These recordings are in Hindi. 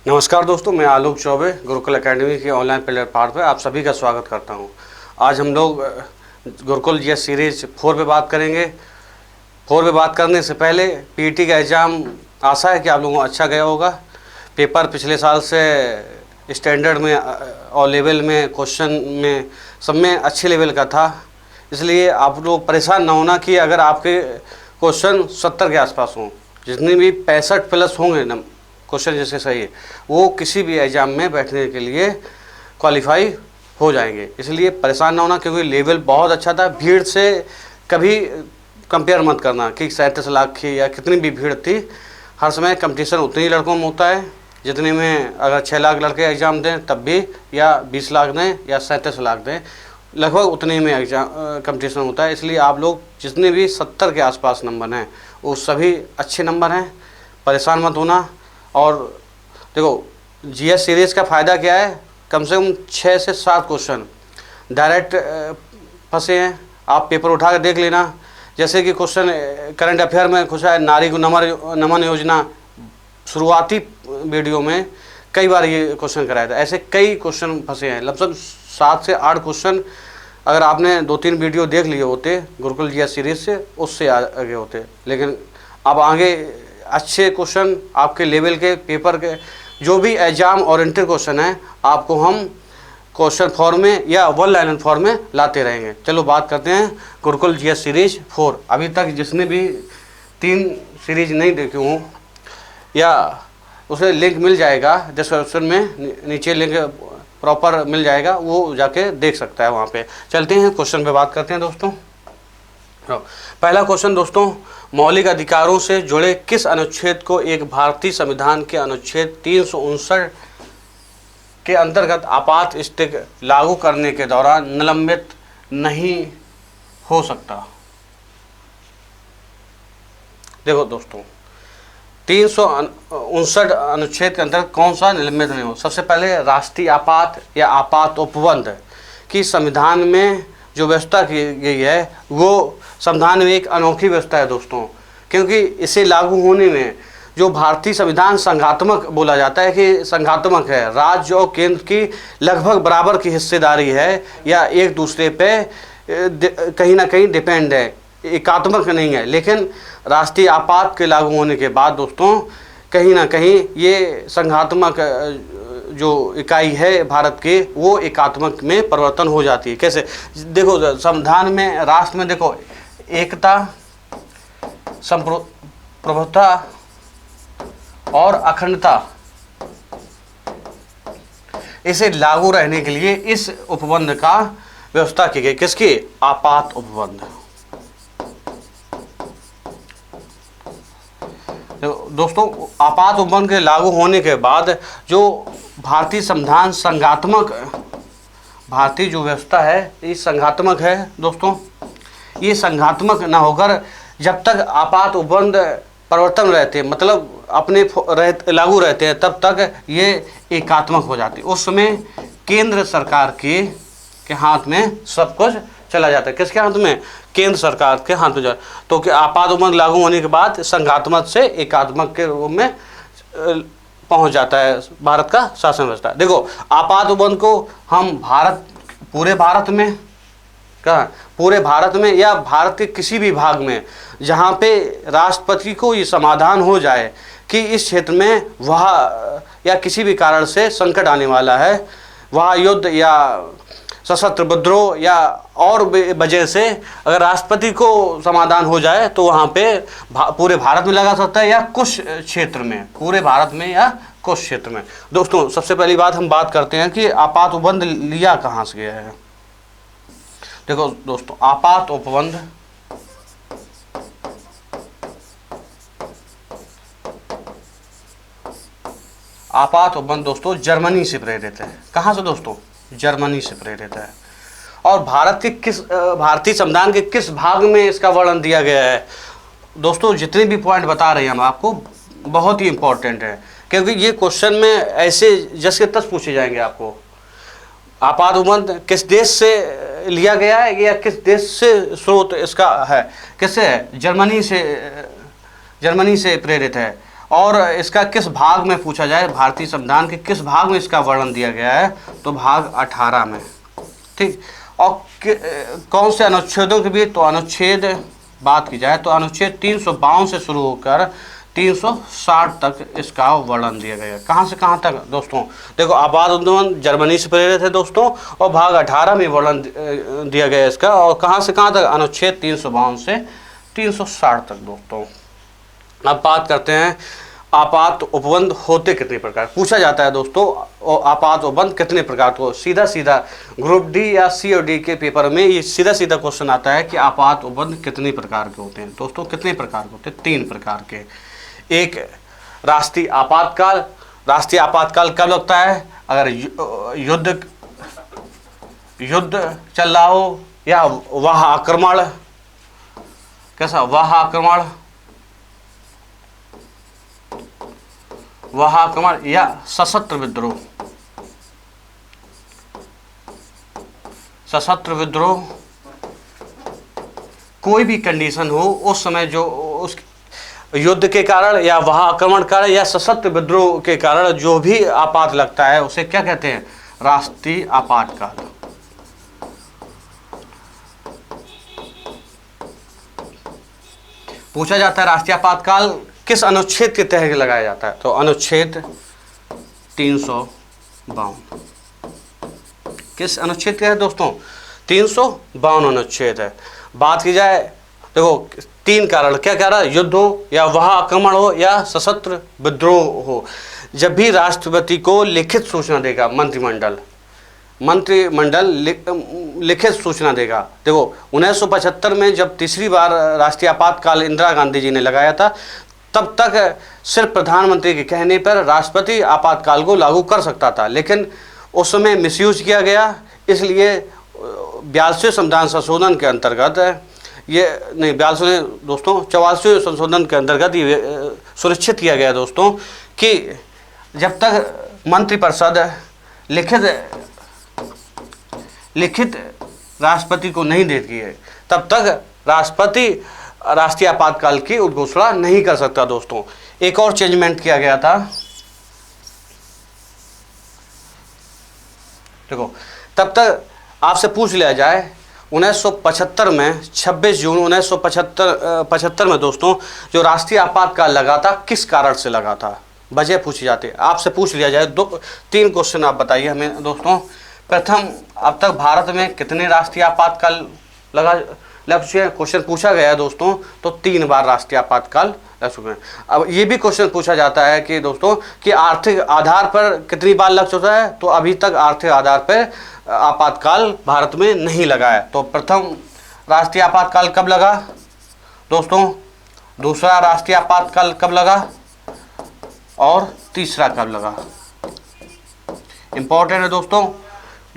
नमस्कार दोस्तों, मैं आलोक चौबे गुरुकुल एकेडमी के ऑनलाइन प्लेटफॉर्म पर आप सभी का स्वागत करता हूं। आज हम लोग गुरुकुल जीएस सीरीज 4 पे बात करेंगे। 4 पे बात करने से पहले पीटी का एग्ज़ाम आशा है कि आप लोगों को अच्छा गया होगा। पेपर पिछले साल से स्टैंडर्ड में और लेवल में, क्वेश्चन में, सब में अच्छे लेवल का था। इसलिए आप लोग परेशान ना होना कि अगर आपके क्वेश्चन 70 के आसपास हों, जितने भी 65 प्लस होंगे ना क्वेश्चन जैसे सही है, वो किसी भी एग्ज़ाम में बैठने के लिए क्वालिफाई हो जाएंगे। इसलिए परेशान ना होना, क्योंकि लेवल बहुत अच्छा था। भीड़ से कभी कंपेयर मत करना कि 37 लाख की या कितनी भी भीड़ थी। हर समय कंपटीशन उतने ही लड़कों में होता है जितने में अगर 6 लाख लड़के एग्ज़ाम दें तब भी, या 20 लाख दें या 37 लाख दें, लगभग उतने में एग्ज़ाम कंपटीशन होता है। इसलिए आप लोग जितने भी 70 के आसपास नंबर हैं वो सभी अच्छे नंबर हैं, परेशान मत होना। और देखो, जीएस सीरीज़ का फ़ायदा क्या है, कम से कम 6 से 7 क्वेश्चन डायरेक्ट फंसे हैं। आप पेपर उठा कर देख लेना। जैसे कि क्वेश्चन करंट अफेयर में कुछ है, नारी को नमन योजना, शुरुआती वीडियो में कई बार ये क्वेश्चन कराया था। ऐसे कई क्वेश्चन फंसे हैं, लगभग 7 से 8 क्वेश्चन अगर आपने 2-3 वीडियो देख लिए होते गुरुकुल जीएस सीरीज़ से, उससे आगे होते। लेकिन अब आगे अच्छे क्वेश्चन आपके लेवल के पेपर के जो भी एग्जाम ओरिएंटेड क्वेश्चन हैं, आपको हम क्वेश्चन फॉर्म में या वन लाइनर फॉर्म में लाते रहेंगे। चलो बात करते हैं गुरुकुल जीएस सीरीज 4। अभी तक जिसने भी 3 सीरीज नहीं देखी हूँ, या उसे लिंक मिल जाएगा डिस्क्रिप्शन में, नीचे लिंक प्रॉपर मिल जाएगा, वो जाके देख सकता है वहाँ पे। चलते हैं क्वेश्चन पे बात करते हैं दोस्तों। पहला क्वेश्चन दोस्तों, मौलिक अधिकारों से जुड़े किस अनुच्छेद को एक भारतीय संविधान के अनुच्छेद 359 के अंतर्गत आपात स्थिति लागू करने के दौरान निलंबित नहीं हो सकता? देखो दोस्तों, 359 अनुच्छेद के अंतर्गत कौन सा निलंबित नहीं हो? सबसे पहले राष्ट्रीय आपात या आपात उपबंध की संविधान में जो व्यवस्था की गई है, वो संविधान में एक अनोखी व्यवस्था है दोस्तों, क्योंकि इसे लागू होने में जो भारतीय संविधान संघात्मक बोला जाता है कि संघात्मक है, राज्य और केंद्र की लगभग बराबर की हिस्सेदारी है, या एक दूसरे पे कहीं ना कहीं डिपेंड है, एकात्मक नहीं है। लेकिन राष्ट्रीय आपात के लागू होने के बाद दोस्तों कहीं ना कहीं ये संघात्मक जो इकाई है भारत के, वो एकात्मक में परिवर्तन हो जाती है। कैसे? देखो, संविधान में, राष्ट्र में देखो, एकता, संप्रभुता और अखंडता, इसे लागू रहने के लिए इस उपबंध का व्यवस्था की गई। किसकी? आपात उपबंध। दोस्तों, आपात उपबंध के लागू होने के बाद जो भारतीय संविधान संघात्मक, भारतीय जो व्यवस्था है ये संघात्मक है दोस्तों। ये संघात्मक ना होकर जब तक आपात उपबंध परिवर्तन रहते हैं, मतलब अपने लागू रहते हैं, तब तक ये एकात्मक हो जाती है। उस समय केंद्र सरकार के हाथ में सब कुछ चला जाता है। किसके हाथ में? केंद्र सरकार के हाथ में जाता है। तो कि आपात उपबंध लागू होने के बाद संघात्मक से एकात्मक के रूप में पहुंच जाता है भारत का शासन व्यवस्था। देखो, आपात उपबंध को हम पूरे भारत में, पूरे भारत में या भारत के किसी भी भाग में जहाँ पे राष्ट्रपति को ये समाधान हो जाए कि इस क्षेत्र में वहाँ या किसी भी कारण से संकट आने वाला है, वहाँ युद्ध या सशस्त्र विद्रोह या और वजह से अगर राष्ट्रपति को समाधान हो जाए, तो वहाँ पे पूरे भारत में लगा सकता है या कुछ क्षेत्र में, पूरे भारत में या कुछ क्षेत्र में। दोस्तों, सबसे पहली बात हम बात करते हैं कि आपात उपबंध लिया कहाँ से गया है। देखो दोस्तों, आपात उपबंध दोस्तों जर्मनी से प्रेरित है। कहाँ से दोस्तों? जर्मनी से प्रेरित है। और भारतीय संविधान के किस भाग में इसका वर्णन दिया गया है? दोस्तों, जितने भी पॉइंट बता रहे हैं हम आपको, बहुत ही इंपॉर्टेंट है, क्योंकि ये क्वेश्चन में ऐसे जस के तस पूछे जाएंगे आपको। आपात उपबंध किस देश से लिया गया है या किस देश से स्रोत इसका है? किससे है? जर्मनी से प्रेरित है। और इसका किस भाग में पूछा जाए, भारतीय संविधान के किस भाग में इसका वर्णन दिया गया है, तो भाग 18 में। ठीक, और कौन से अनुच्छेदों के बीच, तो अनुच्छेद बात की जाए तो अनुच्छेद 352 से शुरू होकर 360 तक इसका वर्णन दिया गया है। कहाँ से कहाँ तक दोस्तों, देखो आपात उद्यम जर्मनी से प्रेरित है दोस्तों, और भाग 18 में वर्णन दिया गया है इसका, और कहाँ से कहाँ तक, अनुच्छेद 352 से 360 तक दोस्तों। अब बात करते हैं आपात उपबंध होते कितने प्रकार, पूछा जाता है दोस्तों, और आपात उपबंध कितने प्रकार को, सीधा सीधा ग्रुप डी या सी और डी के पेपर में ये सीधा सीधा क्वेश्चन आता है कि आपात उपबंध कितने प्रकार के होते हैं दोस्तों। कितने प्रकार के होते हैं, 3 प्रकार के। एक राष्ट्रीय आपातकाल, राष्ट्रीय आपातकाल कब लगता है, अगर युद्ध चल रहा हो, या वाह आक्रमण, कैसा वाह आक्रमण, वाह आक्रमण, या सशस्त्र विद्रोह, सशस्त्र विद्रोह, कोई भी कंडीशन हो उस समय जो उस युद्ध के कारण या वह आक्रमण कारण या सशस्त्र विद्रोह के कारण जो भी आपात लगता है उसे क्या कहते हैं, राष्ट्रीय आपातकाल। पूछा जाता है राष्ट्रीय आपातकाल किस अनुच्छेद के तहत लगाया जाता है, तो अनुच्छेद 352। किस अनुच्छेद के है दोस्तों, 352 अनुच्छेद है। बात की जाए देखो 3 कारण, क्या कह रहा है, युद्ध हो या वह आक्रमण हो या सशस्त्र विद्रोह हो। जब भी राष्ट्रपति को लिखित सूचना देगा मंत्रिमंडल लिखित सूचना देगा, देखो 1975 में जब तीसरी बार राष्ट्रीय आपातकाल इंदिरा गांधी जी ने लगाया था, तब तक सिर्फ प्रधानमंत्री के कहने पर राष्ट्रपति आपातकाल को लागू कर सकता था, लेकिन उस समय मिसयूज किया गया, इसलिए 42वें संविधान संशोधन के अंतर्गत ये नहीं 42वें दोस्तों 44वें संशोधन के अंतर्गत ये सुनिश्चित किया गया दोस्तों कि जब तक मंत्रिपरिषद लिखित राष्ट्रपति को नहीं देती है, तब तक राष्ट्रपति राष्ट्रीय आपातकाल की उद्घोषणा नहीं कर सकता दोस्तों। एक और चेंजमेंट किया गया था, देखो तब तक आपसे पूछ लिया जाए 1975 में 26 जून 1975 में दोस्तों जो राष्ट्रीय आपातकाल लगा था किस कारण से लगा था, वजह पूछी जाती है। आपसे पूछ लिया जाए 3 क्वेश्चन आप बताइए हमें दोस्तों। प्रथम, अब तक भारत में कितने राष्ट्रीय आपातकाल क्वेश्चन पूछा गया है दोस्तों, तो 3 बार राष्ट्रीय आपातकाल लग चुके हैं। अब ये भी क्वेश्चन पूछा जाता है कि दोस्तों कि आर्थिक आधार पर कितनी बार लग चुका है, तो अभी तक आर्थिक आधार पर आपातकाल भारत में नहीं लगा है। तो प्रथम राष्ट्रीय आपातकाल कब लगा दोस्तों, दूसरा राष्ट्रीय आपातकाल कब लगा, और तीसरा कब लगा, इंपॉर्टेंट है दोस्तों,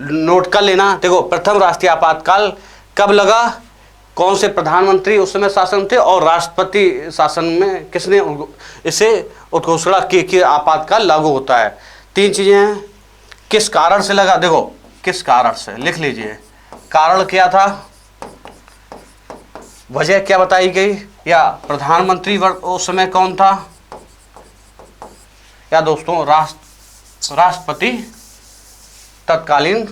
नोट कर लेना। देखो प्रथम राष्ट्रीय आपातकाल कब लगा, कौन से प्रधानमंत्री उस समय शासन थे, और राष्ट्रपति शासन में किसने इसे उद्घोषणा की कि आपातकाल लागू होता है। 3 चीजें हैं, किस कारण से लगा, देखो किस कारण से लिख लीजिए, कारण क्या था, वजह क्या बताई गई, या प्रधानमंत्री उस समय कौन था, या दोस्तों राष्ट्रपति, तत्कालीन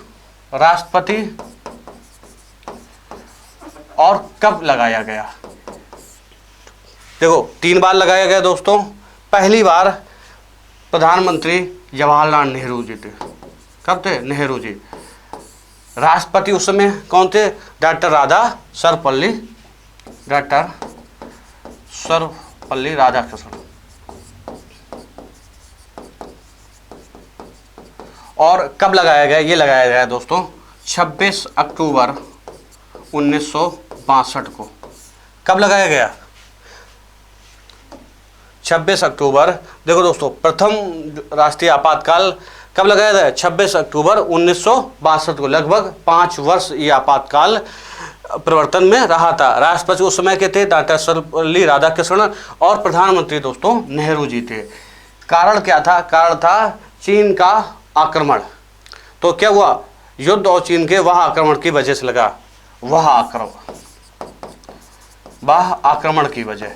राष्ट्रपति, और कब लगाया गया। देखो 3 बार लगाया गया दोस्तों। पहली बार प्रधानमंत्री जवाहरलाल नेहरू जी थे, कब थे, नेहरू जी। राष्ट्रपति उस समय कौन थे, डॉक्टर सर्वपल्ली राधाकृष्णन। और कब लगाया गया, ये लगाया गया दोस्तों 26 अक्टूबर 1962 को। कब लगाया गया, 26 अक्टूबर। देखो दोस्तों प्रथम राष्ट्रीय आपातकाल कब लगाया गया, 26 अक्टूबर 1962 को। लगभग 5 वर्ष ये आपातकाल प्रवर्तन में रहा था। राष्ट्रपति उस समय के थे डॉक्टर सर्वपल्ली राधाकृष्णन, और प्रधानमंत्री दोस्तों नेहरू जी थे। कारण क्या था, कारण था चीन का आक्रमण। तो क्या हुआ, युद्ध और चीन के वह आक्रमण की वजह से लगा, वह आक्रमण की वजह।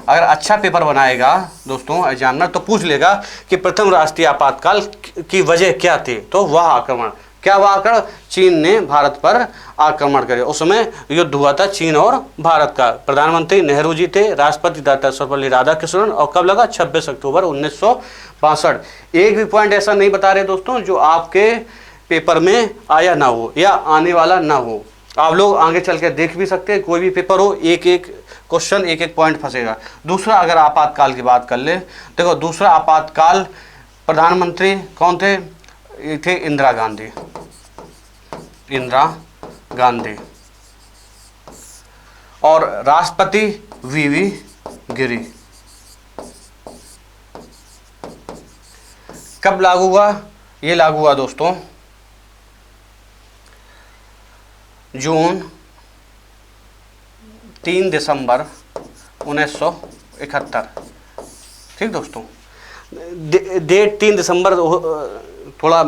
अगर अच्छा पेपर बनाएगा दोस्तों एग्जामिनर तो पूछ लेगा कि प्रथम राष्ट्रीय आपातकाल की वजह क्या थी, तो वह आक्रमण, क्या हुआ आक्रमण, चीन ने भारत पर आक्रमण करे। उस समय युद्ध हुआ था चीन और भारत का। प्रधानमंत्री नेहरू जी थे, राष्ट्रपति डॉक्टर सर्वपल्ली राधाकृष्णन, और कब लगा 26 अक्टूबर 1962। एक भी पॉइंट ऐसा नहीं बता रहे दोस्तों जो आपके पेपर में आया ना हो या आने वाला ना हो। आप लोग आगे चल के देख भी सकते हैं, कोई भी पेपर हो एक एक क्वेश्चन एक एक पॉइंट फंसेगा। दूसरा अगर आपातकाल की बात कर ले, देखो दूसरा आपातकाल प्रधानमंत्री कौन थे, ये थे इंदिरा गांधी, इंदिरा गांधी, और राष्ट्रपति वीवी गिरी। कब लागू हुआ, ये लागू हुआ दोस्तों जून 3 दिसंबर 1971। ठीक दोस्तों, डेट 3 दिसंबर थोड़ा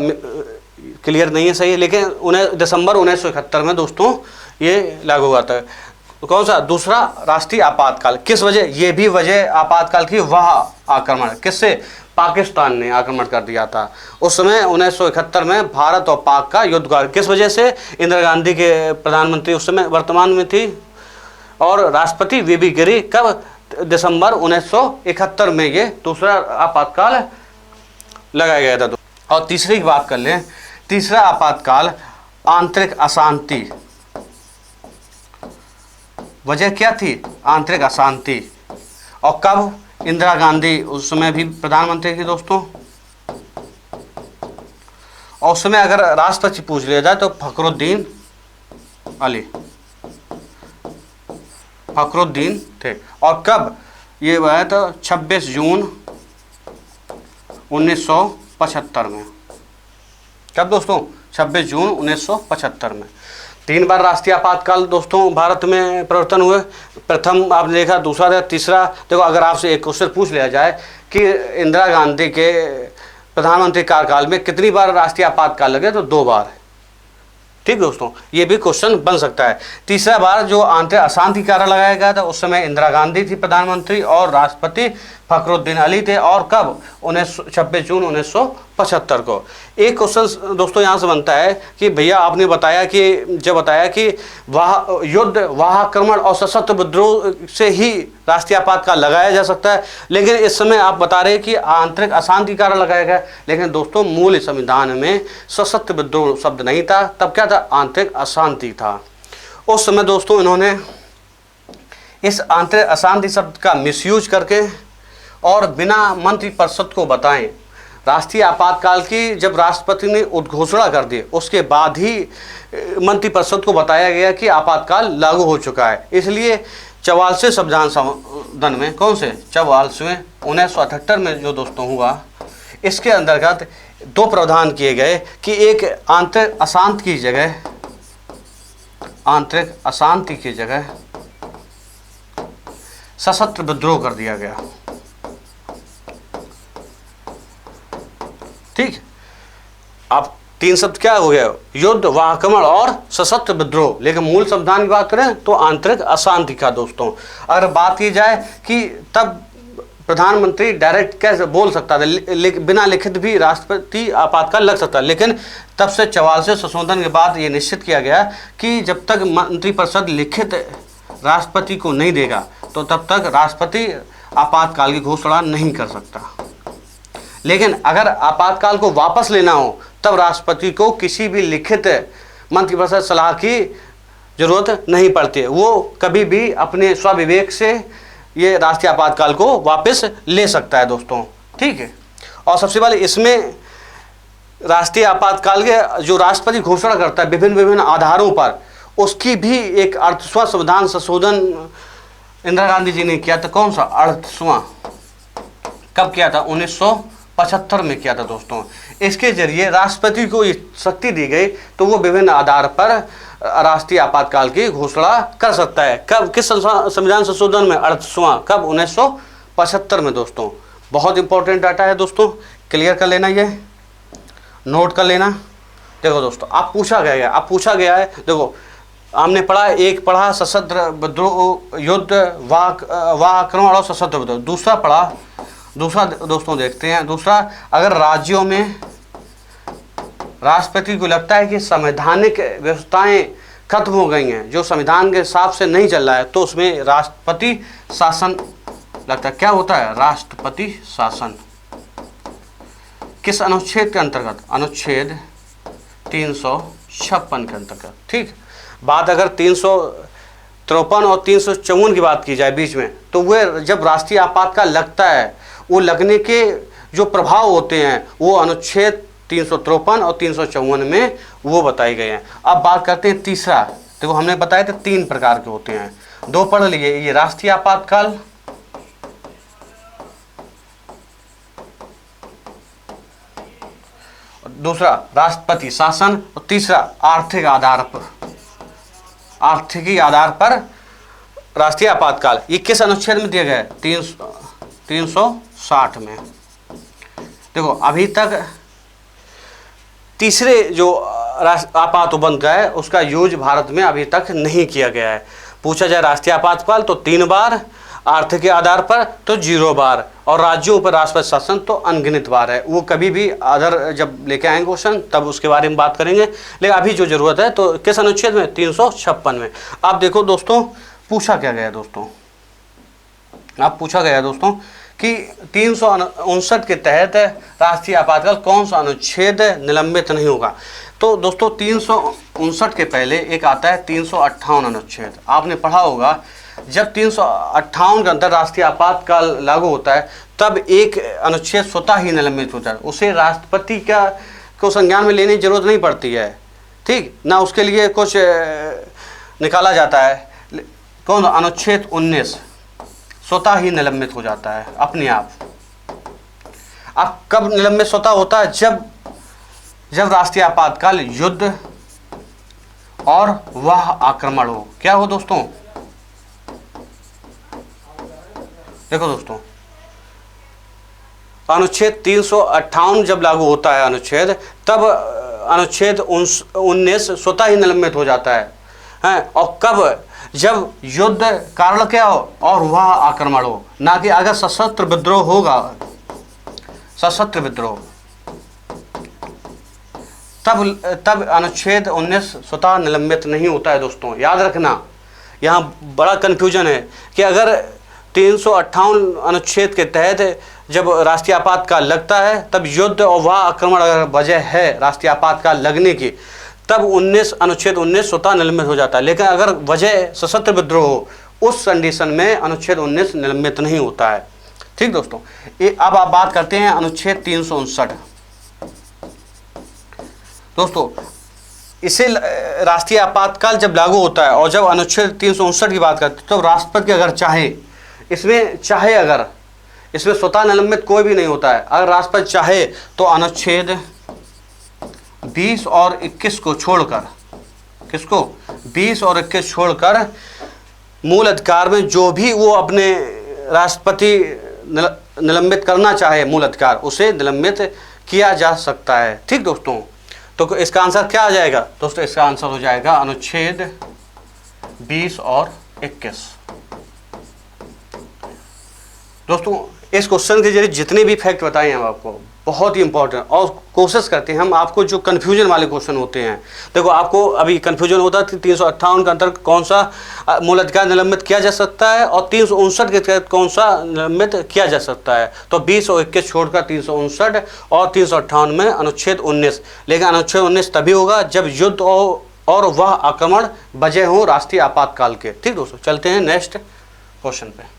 क्लियर नहीं है, सही है, लेकिन दिसंबर 1971 में दोस्तों ये लागू हुआ था। कौन सा, दूसरा राष्ट्रीय आपातकाल। किस वजह, ये भी वजह आपातकाल की, वह आक्रमण किससे, पाकिस्तान ने आक्रमण कर दिया था। उस समय 1971 में भारत और पाक का युद्ध हुआ। किस वजह से, इंदिरा गांधी के प्रधानमंत्री उस समय वर्तमान में थी, और राष्ट्रपति वीवी गिरी। कब, दिसंबर 1971 में ये दूसरा आपातकाल लगाया गया था। और तीसरी की बात कर लें, तीसरा आपातकाल आंतरिक अशांति। वजह क्या थी, आंतरिक अशांति। और कब, इंदिरा गांधी उस समय भी प्रधानमंत्री थी दोस्तों। और उस समय अगर राष्ट्रपति पूछ लिया जाए तो फखरुद्दीन अली, फखरुद्दीन थे। और कब ये हुआ तो 26 जून 1975 में। कब दोस्तों, 26 जून 1975 में। 3 बार राष्ट्रीय आपातकाल दोस्तों भारत में प्रवर्तन हुए। प्रथम आपने देखा, दूसरा, तीसरा। देखो अगर आपसे एक क्वेश्चन पूछ लिया जाए कि इंदिरा गांधी के प्रधानमंत्री कार्यकाल में कितनी बार राष्ट्रीय आपातकाल लगे, तो 2 बार। ठीक दोस्तों, ये भी क्वेश्चन बन सकता है। तीसरा बार जो आंतरिक अशांति कारण लगाया गया था, उस समय इंदिरा गांधी थी प्रधानमंत्री और राष्ट्रपति फखरुद्दीन अली थे। और कब, 26 जून 1975 को। एक क्वेश्चन दोस्तों यहाँ से बनता है कि भैया आपने बताया कि वह युद्ध, वह आक्रमण और सशस्त्र विद्रोह से ही राष्ट्रीय आपातकाल लगाया जा सकता है, लेकिन इस समय आप बता रहे हैं कि आंतरिक अशांति कारण लगाया गया। लेकिन दोस्तों मूल संविधान में सशस्त्र विद्रोह शब्द नहीं था, तब क्या था, आंतरिक अशांति था। उस समय दोस्तों इन्होंने इस आंतरिक अशांति शब्द का मिसयूज करके और बिना मंत्रिपरिषद को बताएं राष्ट्रीय आपातकाल की जब राष्ट्रपति ने उद्घोषणा कर दी, उसके बाद ही मंत्रिपरिषद को बताया गया कि आपातकाल लागू हो चुका है। इसलिए 44वें संविधान संशोधन में, कौन से 44वें, 1978 में जो दोस्तों हुआ, इसके अंतर्गत 2 प्रावधान किए गए कि एक आंतरिक अशांति की जगह सशस्त्र विद्रोह कर दिया गया। ठीक, अब 3 शब्द क्या हो गया, युद्ध, आक्रमण और सशस्त्र विद्रोह। लेकिन मूल संविधान की बात करें तो आंतरिक अशांति का दोस्तों। अगर बात की जाए कि तब प्रधानमंत्री डायरेक्ट कैसे बोल सकता था, बिना लिखित भी राष्ट्रपति आपातकाल लग सकता, लेकिन तब से 44वें संशोधन के बाद ये निश्चित किया गया कि जब तक मंत्रिपरिषद लिखित राष्ट्रपति को नहीं देगा तो तब तक राष्ट्रपति आपातकाल की घोषणा नहीं कर सकता। लेकिन अगर आपातकाल को वापस लेना हो तब राष्ट्रपति को किसी भी लिखित मंत्रिपरिषद सलाह की जरूरत नहीं पड़ती है, वो कभी भी अपने स्वविवेक से ये राष्ट्रीय आपातकाल को वापस ले सकता है दोस्तों। ठीक है, और सबसे पहले इसमें राष्ट्रीय आपातकाल के जो राष्ट्रपति घोषणा करता है विभिन्न आधारों पर, उसकी भी एक 38वां संविधान संशोधन इंदिरा गांधी जी ने किया था। कौन सा 38वां, कब किया था, 1975 में किया था दोस्तों। इसके जरिए राष्ट्रपति को ये शक्ति दी गई तो वो विभिन्न आधार पर राष्ट्रीय आपातकाल की घोषणा कर सकता है। कब, किस संविधान संशोधन में, 38वां, कब, 1975 में दोस्तों। बहुत इंपॉर्टेंट डाटा है दोस्तों, क्लियर कर लेना, ये नोट कर लेना। देखो दोस्तों, आप पूछा गया है, देखो हमने पढ़ा, एक पढ़ा सशस्त्र विद्रोह, युद्ध, वाह आक्रमण और सशस्त्र विद्रोह। दूसरा दोस्तों देखते हैं, दूसरा, अगर राज्यों में राष्ट्रपति को लगता है कि संवैधानिक व्यवस्थाएं खत्म हो गई हैं, जो संविधान के हिसाब से नहीं चल रहा है, तो उसमें राष्ट्रपति शासन लगता है। क्या होता है? राष्ट्रपति शासन। किस अनुच्छेद के अंतर्गत? अनुच्छेद 356 के अंतर्गत। ठीक, बात अगर 353 और 354 की बात की जाए बीच में, तो वह जब राष्ट्रीय आपातकाल लगता है, वो लगने के जो प्रभाव होते हैं वो अनुच्छेद 353 और 354 में वो बताए गए हैं। अब बात करते हैं तीसरा। देखो हमने बताया था 3 प्रकार के होते हैं, 2 पढ़ लिए, ये राष्ट्रीय आपातकाल, दूसरा राष्ट्रपति शासन, और तीसरा आर्थिक आधार पर राष्ट्रीय आपातकाल। ये किस अनुच्छेद में दिया गया है? 360 में। देखो अभी तक तीसरे जो आपात उपबंध का है उसका यूज भारत में अभी तक नहीं किया गया है। पूछा जाए राष्ट्रीय आपातकाल तो 3 बार, आर्थिक आधार पर तो 0 बार, और राज्यों पर राष्ट्रपति शासन तो अनगिनत बार है। वो कभी भी अदर जब लेके आएंगे क्वेश्चन तब उसके बारे में बात करेंगे, लेकिन अभी जो जरूरत है तो किस अनुच्छेद में? 356 में। अब देखो दोस्तों पूछा क्या गया दोस्तों, अब पूछा गया दोस्तों कि 359 के तहत राष्ट्रीय आपातकाल कौन सा अनुच्छेद निलंबित नहीं होगा। तो दोस्तों 359 के पहले एक आता है 358 अनुच्छेद। आपने पढ़ा होगा जब 358 के अंदर राष्ट्रीय आपातकाल लागू होता है तब एक अनुच्छेद स्वतः ही निलंबित होता है, उसे राष्ट्रपति को संज्ञान में लेने की जरूरत नहीं पड़ती है। ठीक ना, उसके लिए कुछ निकाला जाता है। कौन? अनुच्छेद 19 स्वतः ही निलंबित हो जाता है अपने आप। अब कब निलंबित स्वतः होता है? जब राष्ट्रीय आपातकाल युद्ध और वाह आक्रमण हो। क्या हो दोस्तों? देखो दोस्तों अनुच्छेद 358 जब लागू होता है अनुच्छेद, तब अनुच्छेद 19 स्वतः ही निलंबित हो जाता है। और कब? जब युद्ध कारण क्या हो और वह आक्रमण हो, ना कि अगर सशस्त्र विद्रोह होगा, सशस्त्र विद्रोह, तब अनुच्छेद 19 स्वतः निलंबित नहीं होता है। दोस्तों याद रखना, यहाँ बड़ा कन्फ्यूजन है कि अगर 358 अनुच्छेद के तहत जब राष्ट्रीय आपातकाल लगता है तब युद्ध और वह आक्रमण अगर वजह है राष्ट्रीय आपातकाल लगने की, तब अनुच्छेद 19 स्वतः निलंबित हो जाता है। लेकिन अगर वजह सशस्त्र विद्रोह हो, उस कंडीशन में अनुच्छेद 19 निलंबित नहीं होता है। ठीक दोस्तों, अब आप बात करते हैं अनुच्छेद 359। दोस्तों इसे राष्ट्रीय आपातकाल जब लागू होता है और जब अनुच्छेद 359 की बात करते हैं तो राष्ट्रपति अगर चाहे, इसमें स्वतः निलंबित कोई भी नहीं होता है। अगर राष्ट्रपति चाहे तो अनुच्छेद 20 और 21 को छोड़कर, किसको? 20 और 21 छोड़कर मूल अधिकार में जो भी वो अपने राष्ट्रपति निलंबित करना चाहे मूल अधिकार, उसे निलंबित किया जा सकता है। ठीक दोस्तों, तो इसका आंसर क्या आ जाएगा दोस्तों? इसका आंसर हो जाएगा अनुच्छेद 20 और 21। दोस्तों इस क्वेश्चन के जरिए जितने भी फैक्ट बताए हैं हम आपको बहुत ही इंपॉर्टेंट, और कोशिश करते हैं हम आपको जो कन्फ्यूजन वाले क्वेश्चन होते हैं। देखो आपको अभी कन्फ्यूजन होता है 358 के अंतर्गत कौन सा मूल अधिकार निलंबित किया जा सकता है और 359 के तहत कौन सा निलंबित किया जा सकता है। तो 20 और 21 छोड़कर 359 और 358 में अनुच्छेद 19। लेकिन अनुच्छेद 19 तभी होगा जब युद्ध और वह आक्रमण वजह हो राष्ट्रीय आपातकाल के। ठीक दोस्तों, चलते हैं नेक्स्ट क्वेश्चन पे।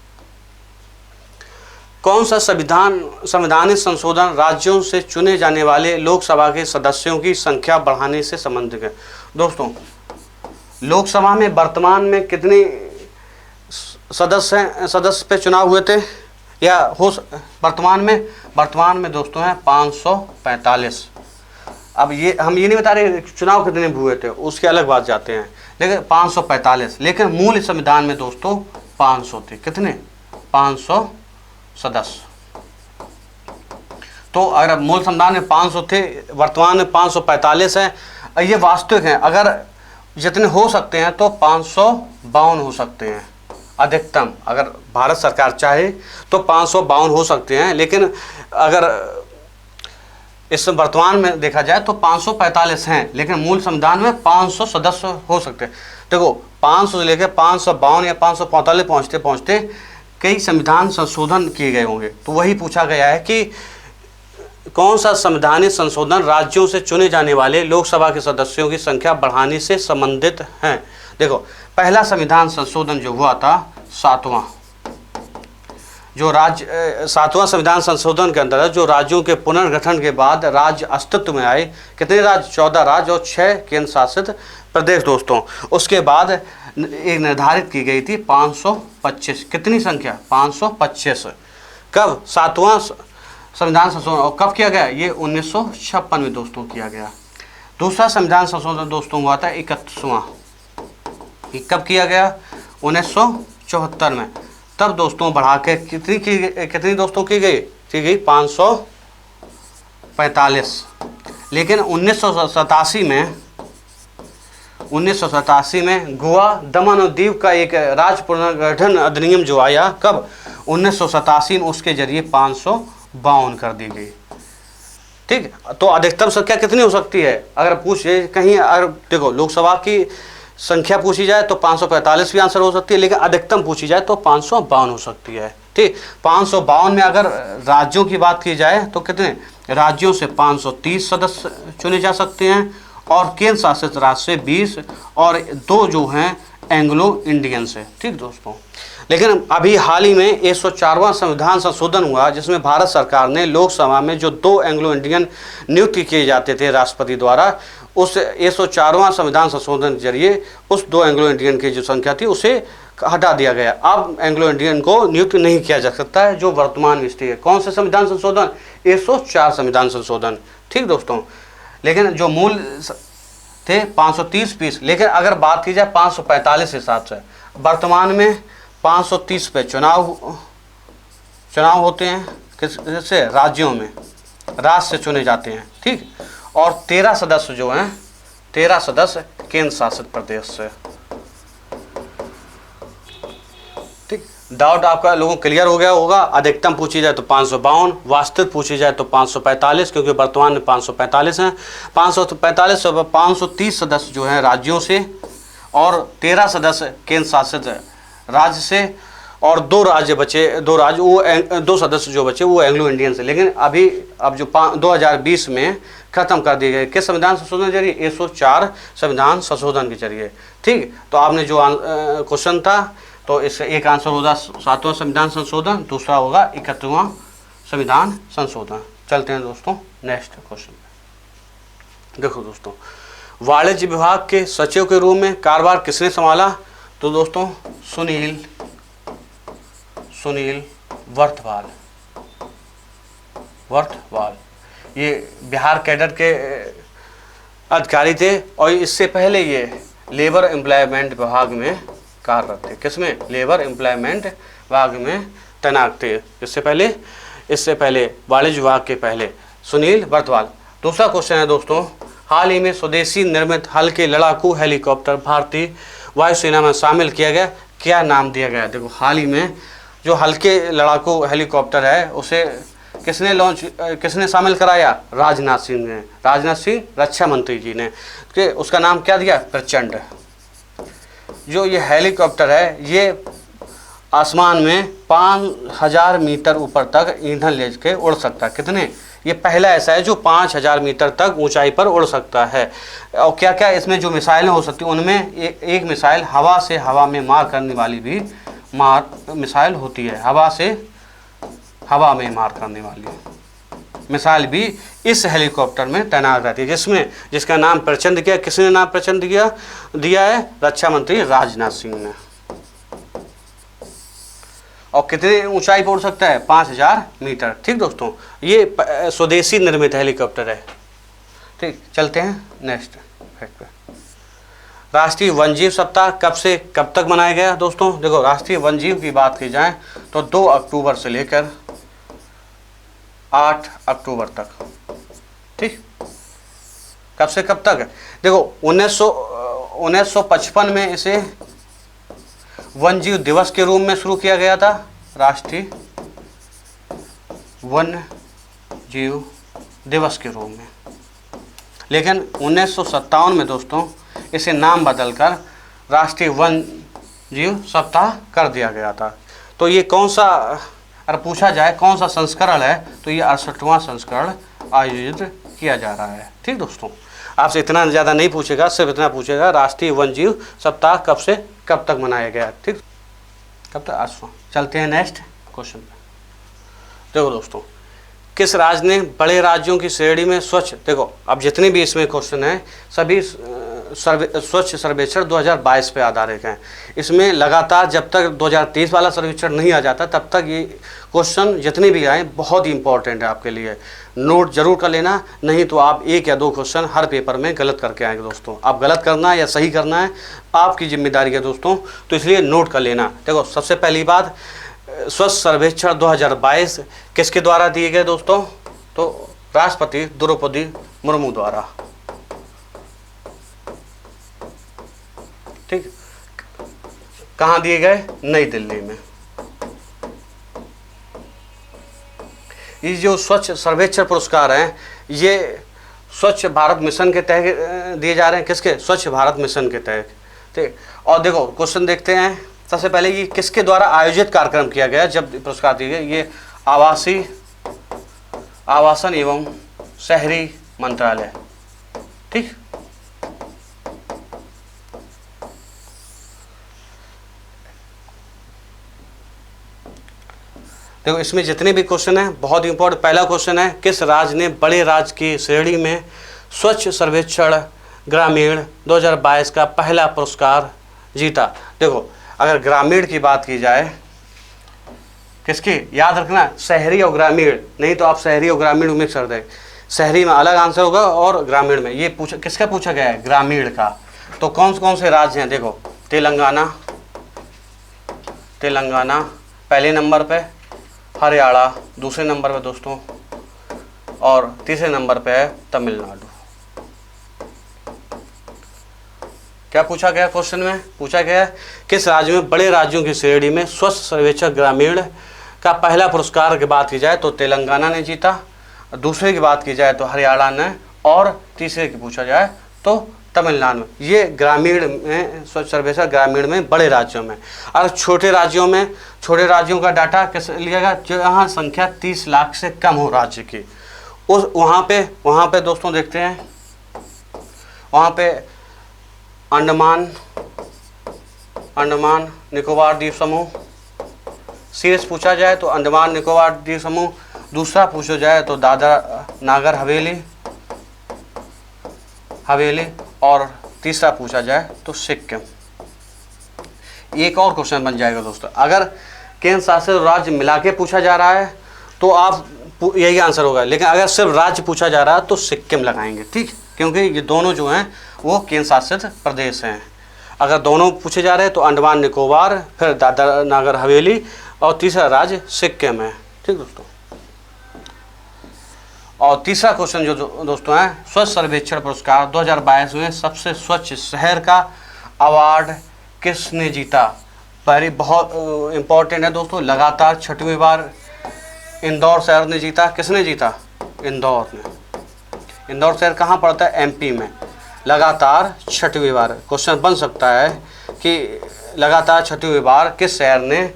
कौन सा संवैधानिक संशोधन राज्यों से चुने जाने वाले लोकसभा के सदस्यों की संख्या बढ़ाने से संबंधित है? दोस्तों लोकसभा में वर्तमान में कितने सदस्य पे चुनाव हुए थे या हो वर्तमान में दोस्तों हैं 545। अब ये हम ये नहीं बता रहे चुनाव कितने हुए थे, उसके अलग बात जाते हैं, लेकिन 545। लेकिन मूल संविधान में दोस्तों 500 थे। कितने? 500 सदस्य। तो अगर मूल संविधान में 500 थे, वर्तमान में 545 हैं। ये वास्तविक हैं। अगर जितने हो सकते हैं तो 552 हो सकते हैं अधिकतम। अगर भारत सरकार चाहे तो 552 हो सकते हैं, लेकिन अगर इस वर्तमान में देखा जाए तो 545 हैं, लेकिन मूल संविधान में 500 सदस्य हो सकते हैं। देखो 500 से लेकर 552 या 545 पहुँचते पहुँचते कई संविधान संशोधन किए गए होंगे। तो वही पूछा गया है कि कौन सा संवैधानिक संशोधन राज्यों से चुने जाने वाले लोकसभा के सदस्यों की संख्या बढ़ाने से संबंधित है। देखो पहला संविधान संशोधन जो हुआ था सातवां संविधान संशोधन के अंतर्गत जो राज्यों के पुनर्गठन के बाद राज्य अस्तित्व में आए, कितने राज्य, 14 राज्य और 6 केंद्र शासित प्रदेश दोस्तों। उसके बाद एक निर्धारित की गई थी 525, कितनी संख्या, 525। कब, सातवां संविधान संशोधन, और कब किया गया, ये 1956 में दोस्तों किया गया। दूसरा संविधान संशोधन दोस्तों हुआ था 31वां, कब किया गया, 1974 में। तब दोस्तों बढ़ा के कितनी दोस्तों की गई 545। लेकिन 1987 में गोवा, दमन और दीव का एक राज्य पुनर्गठन अधिनियम जो आया, कब, 1987 में, उसके जरिए 552 कर दी गई। ठीक, तो अधिकतम संख्या कितनी हो सकती है, अगर पूछे कहीं, अगर देखो लोकसभा की संख्या पूछी जाए तो 545 भी आंसर हो सकती है, लेकिन अधिकतम पूछी जाए तो 552 हो सकती है। ठीक, 552 में अगर राज्यों की बात की जाए तो कितने राज्यों से 530 सदस्य चुने जा सकते हैं, और केंद्र शासित राज्य से 20, और 2 जो हैं एंग्लो इंडियन से। ठीक दोस्तों, लेकिन अभी हाल ही में 104वां संविधान संशोधन हुआ, जिसमें भारत सरकार ने लोकसभा में जो 2 एंग्लो इंडियन नियुक्त किए जाते थे राष्ट्रपति द्वारा, उस 104वां संविधान संशोधन के जरिए उस 2 एंग्लो इंडियन की जो संख्या थी उसे हटा दिया गया। अब एंग्लो इंडियन को नियुक्त नहीं किया जा सकता है, जो वर्तमान में स्थिति है। कौन से संविधान संशोधन, 104 संविधान संशोधन। ठीक दोस्तों, लेकिन जो मूल थे 530 लेकिन अगर बात की जाए 545 हिसाब से, वर्तमान में 530 पे चुनाव होते हैं, किससे, राज्यों में, राज्य से चुने जाते हैं। ठीक, और 13 सदस्य जो हैं, 13 सदस्य केंद्र शासित प्रदेश से। ठीक, डाउट आपका लोगों को क्लियर हो गया होगा। अधिकतम पूछी जाए तो 552, वास्तविक पूछी जाए तो 545, क्योंकि वर्तमान में 545 हैं। 545 से 530 सदस्य जो हैं राज्यों से, और 13 सदस्य केंद्र शासित राज्य से, और 2 राज्य बचे, 2 सदस्य जो बचे वो एंग्लो इंडियन से। लेकिन अब जो 2020 में खत्म कर दिए गए, किस संविधान संशोधन के जरिए, 104 संविधान संशोधन के जरिए। ठीक, तो आपने जो क्वेश्चन था, तो इससे एक आंसर होगा 7वां संविधान संशोधन, दूसरा होगा 31वां संविधान संशोधन। चलते हैं दोस्तों नेक्स्ट क्वेश्चन। देखो दोस्तों, वाणिज्य विभाग के सचिव के रूप में कार्यभार किसने संभाला, तो दोस्तों सुनील वर्थवाल। ये बिहार कैडर के अधिकारी थे, और इससे पहले ये लेबर एम्प्लॉयमेंट विभाग में कार्यरत थे। किसमें, लेबर एम्प्लॉयमेंट विभाग में तैनात थे। इससे पहले वाणिज्य विभाग के पहले सुनील वर्थवाल। दूसरा क्वेश्चन है दोस्तों, हाल ही में स्वदेशी निर्मित हल्के लड़ाकू हेलीकॉप्टर भारतीय वायुसेना में शामिल किया गया, क्या नाम दिया गया। देखो हाल ही में जो हल्के लड़ाकू हेलीकॉप्टर है उसे किसने शामिल कराया, राजनाथ सिंह रक्षा मंत्री जी ने, कि उसका नाम क्या दिया, प्रचंड। जो ये हेलीकॉप्टर है ये आसमान में 5000 मीटर ऊपर तक ईंधन लेके उड़ सकता है। कितने, ये पहला ऐसा है जो 5000 मीटर तक ऊंचाई पर उड़ सकता है। और क्या क्या इसमें जो मिसाइलें हो सकती हैं, उनमें एक मिसाइल हवा में मार करने वाली भी मिसाइल होती है। हवा में मार करने वाली मिसाइल भी इस हेलीकॉप्टर में तैनात रहती है, जिसका नाम प्रचंड किया। किसने नाम प्रचंड दिया है, रक्षा मंत्री राजनाथ सिंह ने। और कितने ऊंचाई पर उड़ सकता है, 5000 मीटर। ठीक दोस्तों, ये स्वदेशी निर्मित हेलीकॉप्टर है। ठीक, चलते हैं नेक्स्ट फैक्ट पे। राष्ट्रीय वन्यजीव सप्ताह कब से कब तक मनाया गया दोस्तों। देखो राष्ट्रीय वन्यजीव की बात की जाए तो 2 अक्टूबर से लेकर 8 अक्टूबर तक। ठीक, कब से कब तक, देखो 1955 में इसे वन्यजीव दिवस के रूप में शुरू किया गया था, राष्ट्रीय वन्य जीव दिवस के रूप में। लेकिन 1957 में दोस्तों इसे नाम बदलकर राष्ट्रीय वन्य जीव सप्ताह कर दिया गया था। तो ये कौन सा, अगर पूछा जाए कौन सा संस्करण है, तो ये 68वां संस्करण आयोजित किया जा रहा है। ठीक दोस्तों, आपसे इतना ज़्यादा नहीं पूछेगा, सिर्फ इतना पूछेगा राष्ट्रीय वन्य जीव सप्ताह कब से कब तक मनाया गया। ठीक, कब तक? 8वां। चलते हैं नेक्स्ट क्वेश्चन पे। देखो दोस्तों, किस राज्य ने बड़े राज्यों की श्रेणी में स्वच्छ, देखो अब जितने भी इसमें क्वेश्चन हैं सभी स्वच्छ सर्वेक्षण 2022 पे आधारित हैं। इसमें लगातार जब तक 2023 वाला सर्वेक्षण नहीं आ जाता तब तक ये क्वेश्चन जितने भी आए बहुत ही इंपॉर्टेंट है आपके लिए। नोट जरूर कर लेना, नहीं तो आप 1 या 2 क्वेश्चन हर पेपर में गलत करके आएंगे दोस्तों। आप गलत करना है या सही करना है आपकी जिम्मेदारी है दोस्तों, तो इसलिए नोट कर लेना। देखो सबसे पहली बात, स्वच्छ सर्वेक्षण 2022 किसके द्वारा दिए गए दोस्तों? तो राष्ट्रपति द्रौपदी मुर्मू द्वारा। ठीक, कहाँ दिए गए? नई दिल्ली में। ये जो स्वच्छ सर्वेक्षण पुरस्कार हैं ये स्वच्छ भारत मिशन के तहत दिए जा रहे हैं। किसके? स्वच्छ भारत मिशन के तहत। ठीक, और देखो क्वेश्चन देखते हैं। सबसे पहले ये किसके द्वारा आयोजित कार्यक्रम किया गया जब पुरस्कार दिए गए? ये आवासन एवं शहरी मंत्रालय। ठीक, देखो इसमें जितने भी क्वेश्चन हैं बहुत इंपॉर्टेंट। पहला क्वेश्चन है, किस राज्य ने बड़े राज्य की श्रेणी में स्वच्छ सर्वेक्षण ग्रामीण 2022 का पहला पुरस्कार जीता? देखो अगर ग्रामीण की बात की जाए, किसकी? याद रखना शहरी और ग्रामीण, नहीं तो आप शहरी और ग्रामीण मिक्स कर दें। शहरी में अलग आंसर होगा और ग्रामीण में। ये पूछा किसका पूछा गया है? ग्रामीण का। तो कौन से राज्य हैं? देखो तेलंगाना पहले नंबर पे, हरियाणा दूसरे नंबर पे दोस्तों, और तीसरे नंबर पे है तमिलनाडु। क्या पूछा गया क्वेश्चन में? पूछा गया किस राज्य में बड़े राज्यों की श्रेणी में स्वच्छ सर्वेक्षण ग्रामीण का पहला पुरस्कार की बात की जाए तो तेलंगाना ने जीता, दूसरे की बात की जाए तो हरियाणा ने, और तीसरे की पूछा जाए तो तमिलनाडु में। ये ग्रामीण में स्वच्छ सर्वेक्षण ग्रामीण में बड़े राज्यों में। और छोटे राज्यों का डाटा किस लिया गया? जहाँ संख्या 30 लाख से कम हो राज्य की, उस वहाँ पे दोस्तों देखते हैं, वहाँ पे अंडमान निकोबार द्वीप समूह। सीरीज पूछा जाए तो अंडमान निकोबार द्वीप समूह, दूसरा पूछा जाए तो दादरा नागर हवेली, और तीसरा पूछा जाए तो सिक्किम। एक और क्वेश्चन बन जाएगा दोस्तों, अगर केंद्र शासित राज्य मिला के पूछा जा रहा है तो आप यही आंसर होगा, लेकिन अगर सिर्फ राज्य पूछा जा रहा है तो सिक्किम लगाएंगे। ठीक, क्योंकि ये दोनों जो हैं वो केंद्र शासित प्रदेश हैं। अगर दोनों पूछे जा रहे हैं तो अंडमान निकोबार, फिर दादरा नागर हवेली, और तीसरा राज्य सिक्किम है। ठीक दोस्तों, और तीसरा क्वेश्चन जो दोस्तों है, स्वच्छ सर्वेक्षण पुरस्कार 2022 में सबसे स्वच्छ शहर का अवार्ड किसने जीता? पहली बहुत इंपॉर्टेंट है दोस्तों, लगातार 6वीं बार इंदौर शहर ने जीता। किसने जीता? इंदौर ने। इंदौर शहर कहाँ पड़ता है? एमपी में। लगातार 6वीं बार क्वेश्चन बन सकता है कि लगातार 6वीं बार किस शहर ने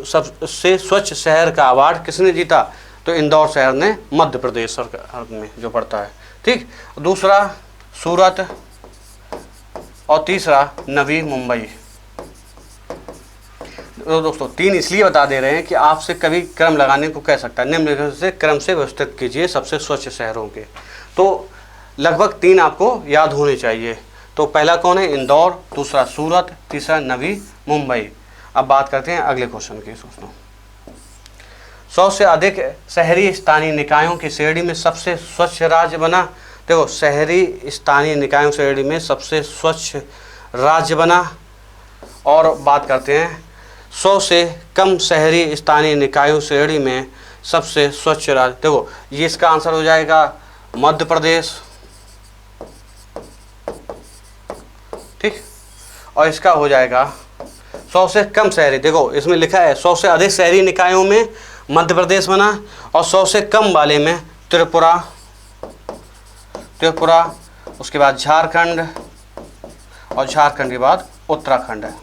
सबसे स्वच्छ शहर का अवार्ड किसने जीता? तो इंदौर शहर ने, मध्य प्रदेश सरकार में जो पड़ता है। ठीक, दूसरा सूरत, और तीसरा नवी मुंबई। तो दोस्तों 3 इसलिए बता दे रहे हैं कि आपसे कभी क्रम लगाने को कह सकता है, निम्नलिखित से क्रम से व्यवस्थित कीजिए सबसे स्वच्छ शहरों के। तो लगभग 3 आपको याद होने चाहिए। तो पहला कौन है? इंदौर, दूसरा सूरत, तीसरा नवी मुंबई। अब बात करते हैं अगले क्वेश्चन की दोस्तों। 100 से अधिक शहरी स्थानीय निकायों की श्रेणी में सबसे स्वच्छ राज्य बना। देखो शहरी स्थानीय निकायों श्रेणी में सबसे स्वच्छ राज्य बना। और बात करते हैं 100 से कम शहरी स्थानीय निकायों श्रेणी में सबसे स्वच्छ राज्य। देखो ये इसका आंसर हो जाएगा मध्य प्रदेश, और इसका हो जाएगा 100 से कम शहरी। देखो इसमें लिखा है 100 से अधिक शहरी निकायों में मध्य प्रदेश बना और 100 से कम वाले में त्रिपुरा, उसके बाद झारखंड और झारखंड के बाद उत्तराखंड है।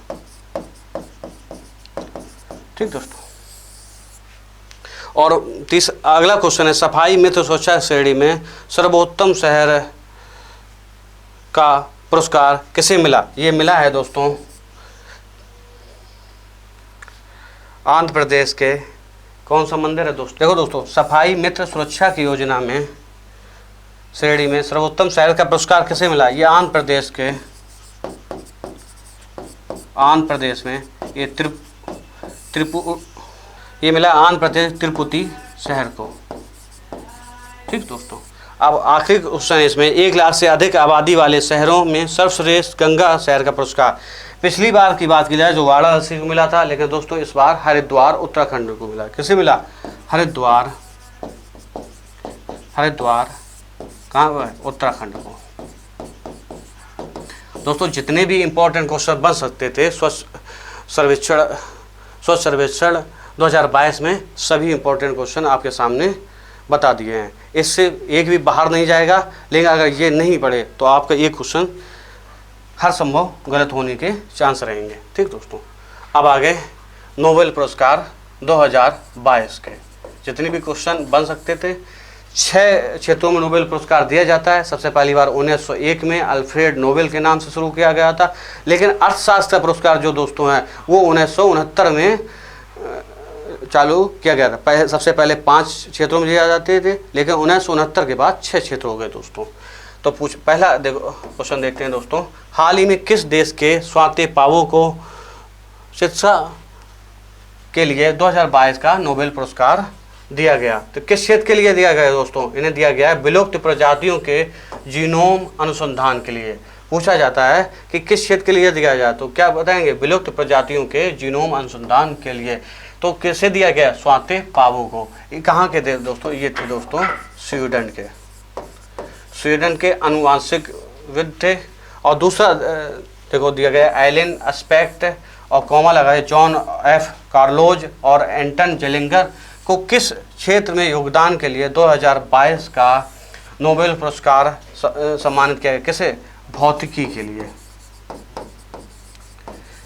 ठीक दोस्तों, और अगला क्वेश्चन है सफाई मित्र स्वच्छता श्रेणी में सर्वोत्तम शहर का पुरस्कार किसे मिला? ये मिला है दोस्तों आंध्र प्रदेश के कौन सा मंदिर है दोस्तों? देखो दोस्तों, सफाई मित्र सुरक्षा की योजना में श्रेणी में सर्वोत्तम शहर का पुरस्कार किसे मिला? ये आंध्र प्रदेश में ये मिला आंध्र प्रदेश तिरुपति शहर को। ठीक दोस्तों, अब आखिरी क्वेश्चन इसमें 1 लाख से अधिक आबादी वाले शहरों में सर्वश्रेष्ठ गंगा शहर का पुरस्कार। पिछली बार की बात की जाए जो वाराणसी को मिला था, लेकिन दोस्तों इस बार हरिद्वार उत्तराखंड को मिला। किसे मिला? हरिद्वार कहाँ है? उत्तराखंड को। दोस्तों जितने भी इम्पोर्टेंट क्वेश्चन बन सकते थे स्वच्छ सर्वेक्षण 2022 में सभी इम्पोर्टेंट क्वेश्चन आपके सामने बता दिए हैं। इससे एक भी बाहर नहीं जाएगा, लेकिन अगर ये नहीं पढ़े तो आपका एक क्वेश्चन हर संभव गलत होने के चांस रहेंगे। ठीक दोस्तों, अब आगे नोबेल पुरस्कार 2022 के जितने भी क्वेश्चन बन सकते थे 6 क्षेत्रों में नोबेल पुरस्कार दिया जाता है। सबसे पहली बार 1901 में अल्फ्रेड नोबेल के नाम से शुरू किया गया था, लेकिन अर्थशास्त्र पुरस्कार जो दोस्तों हैं वो 1969 में चालू किया गया था। सबसे पहले 5 क्षेत्रों में दिए जाते थे, लेकिन 1969 के बाद 6 क्षेत्र हो गए दोस्तों। तो पहला देखो क्वेश्चन देखते हैं दोस्तों, हाल ही में किस देश के स्वाति पावो को शिक्षा के लिए 2022 का नोबेल पुरस्कार दिया गया? तो किस क्षेत्र के लिए दिया गया दोस्तों? इन्हें दिया गया है विलुप्त प्रजातियों के जीनोम अनुसंधान के लिए। पूछा जाता है कि किस क्षेत्र के लिए दिया जाए, तो क्या बताएंगे? विलुप्त प्रजातियों के जीनोम अनुसंधान के लिए। तो किसे दिया गया? स्वाति पावो को। ये कहाँ के थे दोस्तों? ये थे दोस्तों स्वीडन के अनुवांशिकविद थे। और दूसरा देखो दिया गया एलन एस्पेक्ट और कॉमा लगाए जॉन एफ कार्लोज और एंटन जेलिंगर को किस क्षेत्र में योगदान के लिए 2022 का नोबेल पुरस्कार सम्मानित किया गया? किसे? भौतिकी के लिए।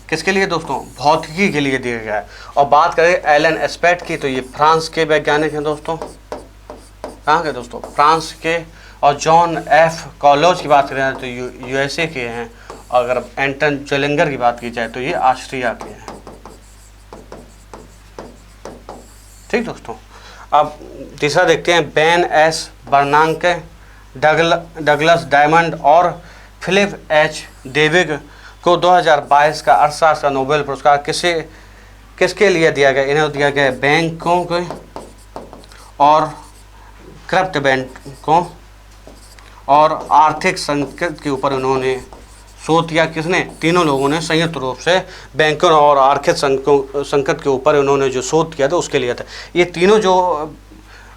किसके लिए दोस्तों? भौतिकी के लिए दिया गया है। और बात करें एलन एस्पेक्ट की, तो ये फ्रांस के वैज्ञानिक हैं दोस्तों। कहाँ के दोस्तों? फ्रांस के। और जॉन एफ कॉलोज की बात करें तो यूएसए के हैं। और अगर एंटन जेलिंगर की बात की जाए तो ये ऑस्ट्रिया के हैं। ठीक दोस्तों, अब तीसरा देखते हैं बेन एस बर्नांके, डगलस डायमंड और फिलिप एच डेविग को 2022 का अर्थशास्त्र नोबेल पुरस्कार किसके लिए दिया गया? इन्हें दिया गया बैंकों को और क्रिप्टो बैंकों और आर्थिक संकट के ऊपर उन्होंने शोध किया। किसने? तीनों लोगों ने संयुक्त रूप से बैंकों और आर्थिक संकट के ऊपर उन्होंने जो शोध किया था उसके लिए था। ये तीनों जो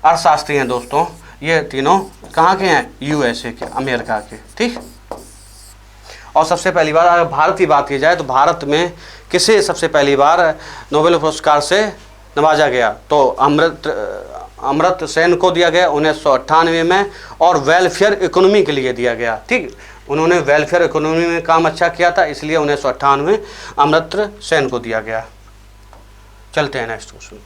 अर्थशास्त्री हैं दोस्तों, ये तीनों कहाँ के हैं? यूएसए के, अमेरिका के। ठीक। और सबसे पहली बार अगर भारत की बात की जाए तो भारत में किसे सबसे पहली बार नोबेल पुरस्कार से नवाजा गया? तो अमर्त्य सेन को दिया गया 1998 में, और वेलफेयर इकोनॉमी के लिए दिया गया। ठीक, उन्होंने वेलफेयर इकोनॉमी में काम अच्छा किया था, इसलिए 1998 में अमर्त्य सेन को दिया गया। चलते हैं नेक्स्ट क्वेश्चन में।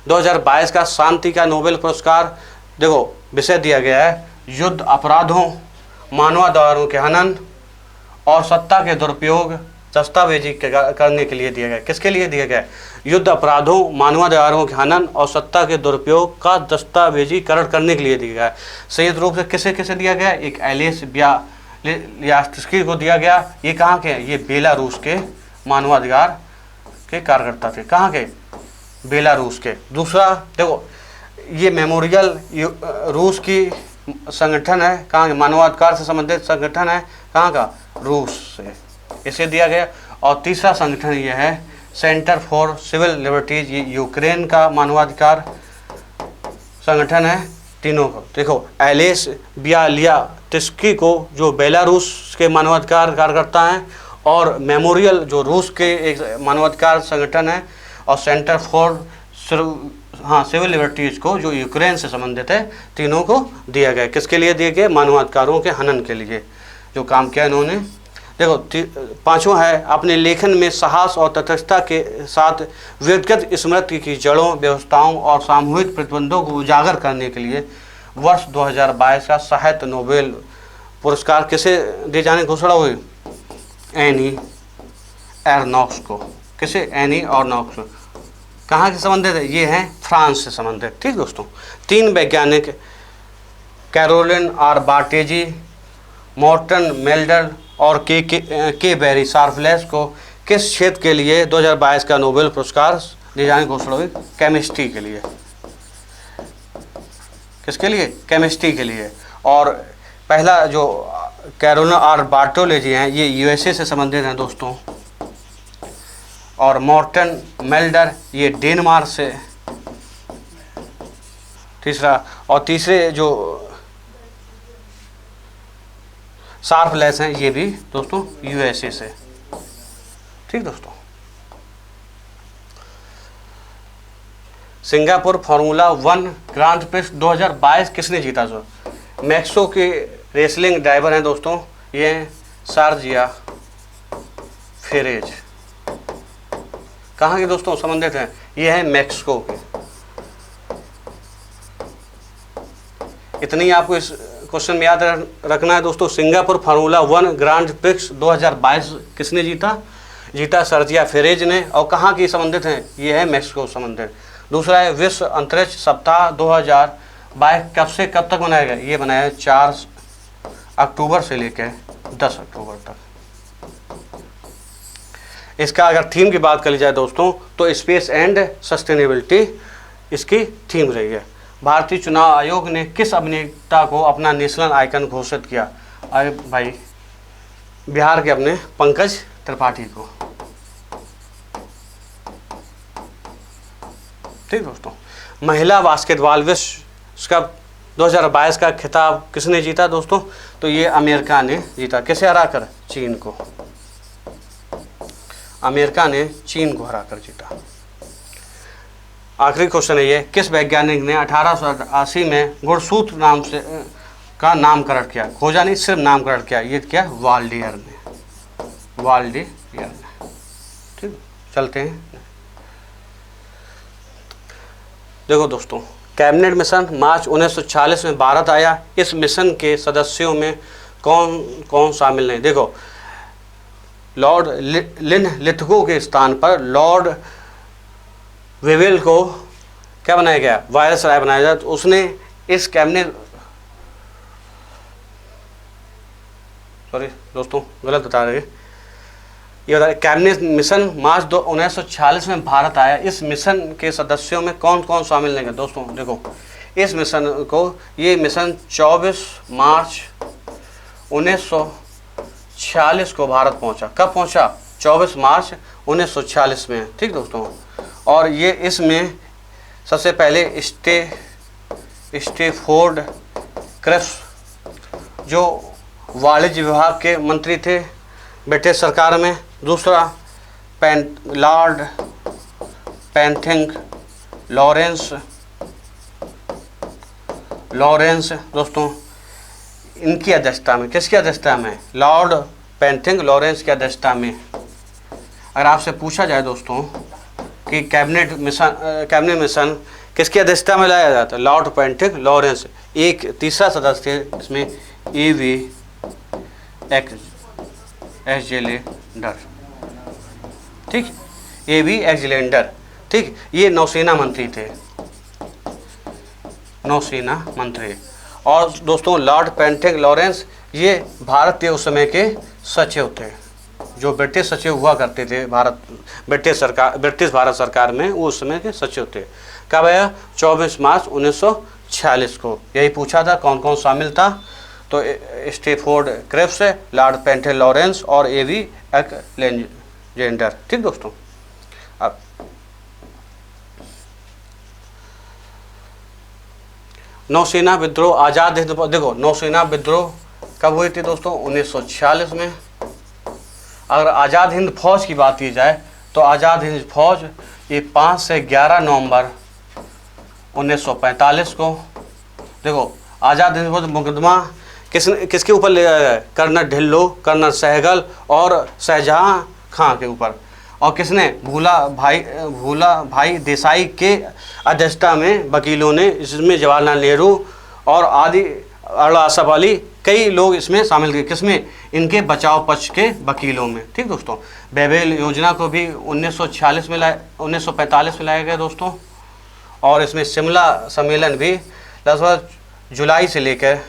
2022 का शांति का नोबेल पुरस्कार देखो विषय दिया गया है युद्ध अपराधों, मानवाधिकारों के हनन और सत्ता के दुरुपयोग दस्तावेजी करने के लिए दिया गया। किसके लिए दिया गया? युद्ध अपराधों, मानवाधिकारों के हनन और सत्ता के दुरुपयोग का दस्तावेजीकरण करने के लिए दिया गया। संयुक्त रूप से किसे किसे दिया गया? एक एलिस ब्यालियास्की को दिया गया। ये कहाँ के हैं? ये बेलारूस के मानवाधिकार के कार्यकर्ता थे। कहाँ के? बेलारूस के। दूसरा देखो ये मेमोरियल रूस की संगठन है। कहाँ के? मानवाधिकार से संबंधित संगठन है। कहाँ का? रूस से, इसे दिया गया। और तीसरा संगठन ये है सेंटर फॉर सिविल लिबर्टीज, ये यूक्रेन का मानवाधिकार संगठन है। तीनों को देखो एलिस ब्यालियास्की को जो बेलारूस के मानवाधिकार कार्यकर्ता हैं, और मेमोरियल जो रूस के एक मानवाधिकार संगठन है, और सेंटर फॉर सिविल लिबर्टीज को जो यूक्रेन से संबंधित है, तीनों को दिया गया। किसके लिए दिए गए? मानवाधिकारों के हनन के लिए जो काम किया इन्होंने। देखो पांचवा है, अपने लेखन में साहस और तटस्थता के साथ व्यक्तिगत स्मृति की जड़ों, व्यवस्थाओं और सामूहिक प्रतिबंधों को उजागर करने के लिए वर्ष 2022 का साहित्य नोबेल पुरस्कार किसे दिए जाने की घोषणा हुई? एनी एर्नॉक्स को। किसे? एनी एर्नॉक्स। कहाँ से संबंधित है? ये हैं फ्रांस से संबंधित। ठीक दोस्तों, 3 वैज्ञानिक कैरोलिन आर बार्टेजी, मॉर्टन मेल्डर और के बेरी शार्पलेस को किस क्षेत्र के लिए 2022 का नोबेल पुरस्कार दिए जाने की घोषणा हुई? केमिस्ट्री के लिए। किसके लिए? केमिस्ट्री के लिए। और पहला जो कैरोलिन आर बार्टोलेजी हैं, ये यूएसए से संबंधित हैं दोस्तों, और मॉर्टन मेल्डर ये डेनमार्क से। तीसरा, और तीसरे जो शार्पलेस हैं, ये भी दोस्तों यूएसए से। ठीक दोस्तों, सिंगापुर फार्मूला 1 ग्रांड प्रिक्स 2022 किसने जीता? जो मैक्सो के रेसलिंग ड्राइवर हैं दोस्तों, ये हैं सार्जिया फेरेज। कहाँ के दोस्तों संबंधित हैं? ये हैं मैक्सिको के। इतनी आपको इस क्वेश्चन में याद रखना है दोस्तों। सिंगापुर फार्मूला 1 ग्रांड प्रिक्स 2022 किसने जीता? सर्जिया फेरेज ने। और कहाँ की संबंधित हैं? ये है मैक्सिको संबंधित। दूसरा है विश्व अंतरिक्ष सप्ताह 2022 कब से कब तक मनाया गया? ये मनाया 4 अक्टूबर से लेकर 10 अक्टूबर तक। इसका अगर थीम की बात कर ली जाए दोस्तों, तो स्पेस एंड सस्टेनेबिलिटी इसकी थीम रही है। भारतीय चुनाव आयोग ने किस अभिनेता को अपना नेशनल आइकन घोषित किया? अरे भाई, बिहार के अपने पंकज त्रिपाठी को। ठीक दोस्तों, महिला बास्केटबॉल विश्व कप 2022 का खिताब किसने जीता दोस्तों? तो ये अमेरिका ने जीता। किसे हराकर? चीन को। अमेरिका ने चीन को हराकर जीता। आखिरी क्वेश्चन है ये, किस वैज्ञानिक ने 1880 में गुणसूत्र नाम से का नामकरण किया? खोजा नहीं, सिर्फ नामकरण किया। ये क्या? वाल्डियर ने। ठीक, चलते हैं। देखो दोस्तों, कैबिनेट मिशन मार्च 1946 में भारत आया। इस मिशन के सदस्यों में कौन कौन शामिल नहीं? देखो, लॉर्ड लिथगो के स्थान पर लॉर्ड वेवेल को क्या बनाया गया? वायसराय बनाया गया। तो उसने इस कैबिनेट, सॉरी दोस्तों गलत बता रहे, ये बता, कैबिनेट मिशन मार्च 1946 में भारत आया। इस मिशन के सदस्यों में कौन कौन शामिल नहीं है दोस्तों? देखो, इस मिशन को, ये मिशन 24 मार्च 1946 को भारत पहुंचा। कब पहुंचा? 24 मार्च 1946 में। ठीक दोस्तों, और ये इसमें सबसे पहले स्टेफोर्ड क्रिप्स जो वाणिज्य विभाग के मंत्री थे ब्रिटिश सरकार में। दूसरा लॉर्ड पेंथिंग लॉरेंस दोस्तों, इनकी अध्यक्षता में। किसकी अध्यक्षता में? लॉर्ड पेंथिंग लॉरेंस की अध्यक्षता में। अगर आपसे पूछा जाए दोस्तों कि कैबिनेट मिशन किसकी अध्यक्षता में लाया जाता है? Lord Pethick Lawrence. एक तीसरा सदस्य थे इसमें, ए.वी. एलेक्जेंडर। ठीक, ए.वी. एलेक्जेंडर। ठीक, ये नौसेना मंत्री थे, नौसेना मंत्री। और दोस्तों लॉर्ड पेंथिंग लॉरेंस ये भारत के उस समय के सचिव थे, जो ब्रिटिश सचिव हुआ करते थे ब्रिटिश भारत सरकार में, वो उस समय के सचिव थे। कब आया? 24 मार्च 1946 को। यही पूछा था कौन कौन शामिल था। तो Stafford Cripps, Lord Pethick Lawrence और ए.वी. एलेक्जेंडर। ठीक दोस्तों, अब नौसेना विद्रोह आज़ाद हिंद। देखो, नौसेना विद्रोह कब हुई थी दोस्तों? 1946 में। अगर आज़ाद हिंद फौज की बात की जाए तो आज़ाद हिंद फौज ये 5 से 11 नवंबर 1945 को, देखो आज़ाद हिंद फौज मुकदमा किसके ऊपर ले गया? कर्नल ढिल्लो, कर्नल सहगल और शाहजहां खां के ऊपर। और किसने? भूला भाई देसाई के अध्यक्षता में वकीलों ने, इसमें जवाहरलाल नेहरू और आदि आसफ अली, कई लोग इसमें शामिल थे। किसमें? इनके बचाव पक्ष के वकीलों में। ठीक दोस्तों, बेबेल योजना को भी 1945 में लाया गया दोस्तों। और इसमें शिमला सम्मेलन भी लगभग जुलाई से लेकर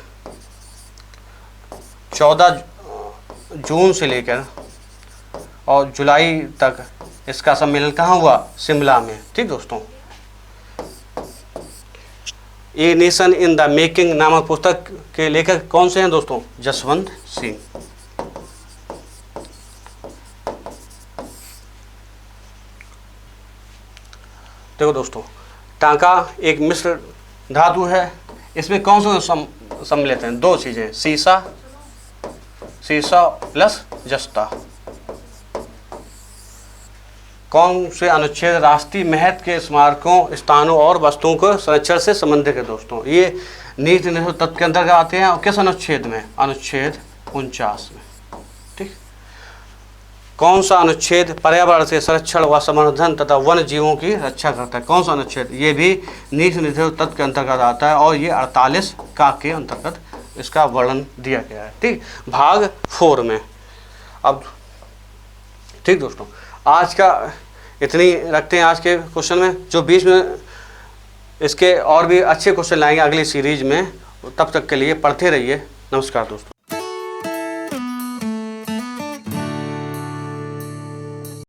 14 जून से लेकर और जुलाई तक इसका सम्मेलन कहाँ हुआ? शिमला में। ठीक दोस्तों, a nation in the making नामक पुस्तक के लेखक कौन से हैं दोस्तों? जसवंत सिंह। देखो दोस्तों, टांका एक मिश्र धातु है। इसमें कौन से सम्मिलित हैं? 2 चीजें, सीसा प्लस जस्ता। कौन से अनुच्छेद राष्ट्रीय महत्व के स्मारकों, स्थानों और वस्तुओं को संरक्षण से संबंधित है दोस्तों? ये नीति निर्देशक तत्व के अंतर्गत आते हैं। और किस अनुच्छेद में? अनुच्छेद 49 में। ठीक, कौन सा अनुच्छेद पर्यावरण से संरक्षण व संवर्धन तथा वन्य जीवों की रक्षा करता है? कौन सा अनुच्छेद? ये भी नीति निर्देशक तत्व के अंतर्गत आता है और ये 48 का के अंतर्गत इसका वर्णन दिया गया है। ठीक, भाग 4 में। अब ठीक दोस्तों, आज का इतनी रखते हैं आज के क्वेश्चन में। जो बीच में इसके और भी अच्छे क्वेश्चन लाएंगे अगली सीरीज में। तब तक के लिए पढ़ते रहिए। नमस्कार दोस्तों।